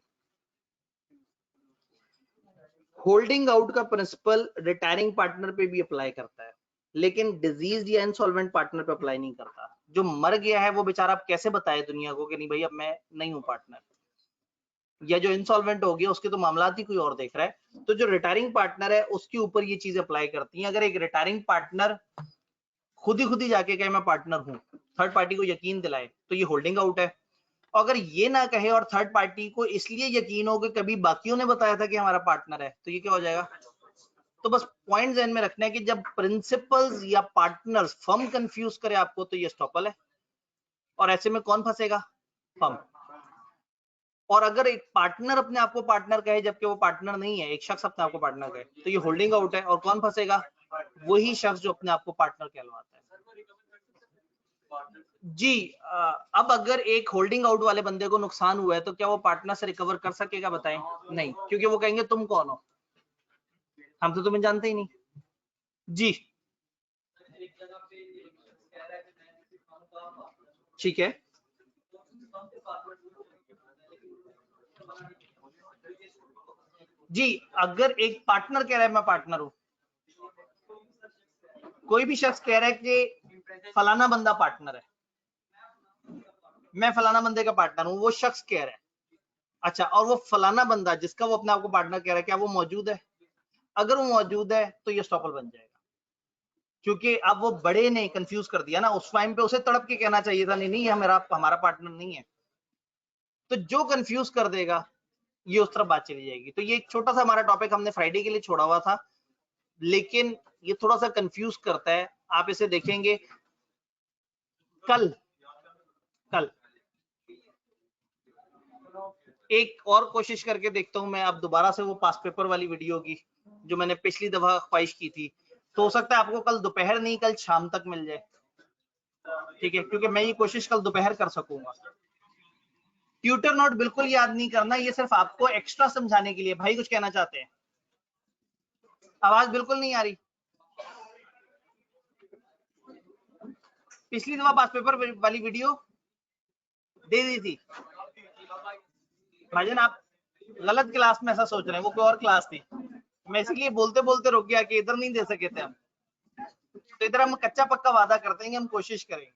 होल्डिंग आउट का प्रिंसिपल रिटायरिंग पार्टनर पे भी अप्लाई करता है, लेकिन डिजीज या इंसॉल्वेंट पार्टनर पे अप्लाई नहीं करता। जो मर गया है वो बेचारा अब कैसे बताए दुनिया को कि नहीं भाई अब मैं नहीं हूं पार्टनर, या जो इंसॉल्वेंट हो गया उसके तो मामलात ही कोई और देख रहा है। तो जो रिटायरिंग पार्टनर है उसके ऊपर ये चीज अप्लाई करती है। अगर एक रिटायरिंग पार्टनर खुद ही जाके कहे मैं पार्टनर हूं, थर्ड पार्टी को यकीन दिलाए, तो ये होल्डिंग आउट है। अगर ये ना कहे और थर्ड पार्टी को इसलिए यकीन हो कि कभी बाकियों ने बताया था कि हमारा पार्टनर है, तो ये क्या हो जाएगा? तो बस पॉइंट ध्यान में रखना है कि जब प्रिंसिपल्स या पार्टनर्स फर्म कंफ्यूज करे आपको, तो ये एस्टॉपल है। और ऐसे में कौन फंसेगा? फर्म। और अगर एक पार्टनर अपने आप को पार्टनर कहे जबकि वो पार्टनर नहीं है, एक शख्स अपने आप को पार्टनर कहे, तो ये होल्डिंग आउट है। और कौन फंसेगा? वही शख्स जो अपने आप को पार्टनर कहलवाता है। जी, अब अगर एक होल्डिंग आउट वाले बंदे को नुकसान हुआ है तो क्या वो पार्टनर से रिकवर कर सकेगा? बताएं। नहीं, क्योंकि वो कहेंगे तुम कौन हो, हम तो तुम्हें जानते ही नहीं। जी ठीक है। जी, अगर एक पार्टनर कह रहा है मैं पार्टनर हूं, कोई भी शख्स कह रहा है कि फलाना बंदा पार्टनर है, मैं फलाना बंदे का पार्टनर हूं, वो शख्स कह रहा है। अच्छा, और वो फलाना बंदा जिसका वो अपने आप को पार्टनर कह रहा है, क्या वो मौजूद है? अगर वो मौजूद है तो ये स्टॉपल बन जाएगा, क्योंकि अब वो बड़े ने कंफ्यूज कर दिया ना। उस टाइम पे उसे तड़प के कहना चाहिए था नहीं नहीं ये हमारा पार्टनर नहीं है। तो जो कंफ्यूज कर देगा ये उस तरफ बात चली जाएगी। तो ये एक छोटा सा हमारा टॉपिक हमने फ्राइडे के लिए छोड़ा हुआ था, लेकिन ये थोड़ा सा कंफ्यूज करता है। आप इसे देखेंगे कल एक और कोशिश करके देखता हूं मैं अब दोबारा से वो पास पेपर वाली वीडियो की जो मैंने पिछली दफा ख्वाहिश की थी, तो हो सकता है आपको कल दोपहर नहीं कल शाम तक मिल जाए, ठीक है, क्योंकि मैं ये कोशिश कल दोपहर कर सकूंगा। ट्यूटर नोट बिल्कुल याद नहीं करना, ये सिर्फ आपको एक्स्ट्रा समझाने के लिए। भाई कुछ कहना चाहते हैं? आवाज बिल्कुल नहीं आ रही। पिछली दफा पास पेपर वाली वीडियो दे दी थी भाईजान, आप गलत क्लास में ऐसा सोच रहे हैं, वो कोई और क्लास थी। मैं इसलिए बोलते बोलते रुक गया कि इधर नहीं दे सके थे हम, तो इधर हम कच्चा पक्का वादा करते हैं कि हम कोशिश करेंगे।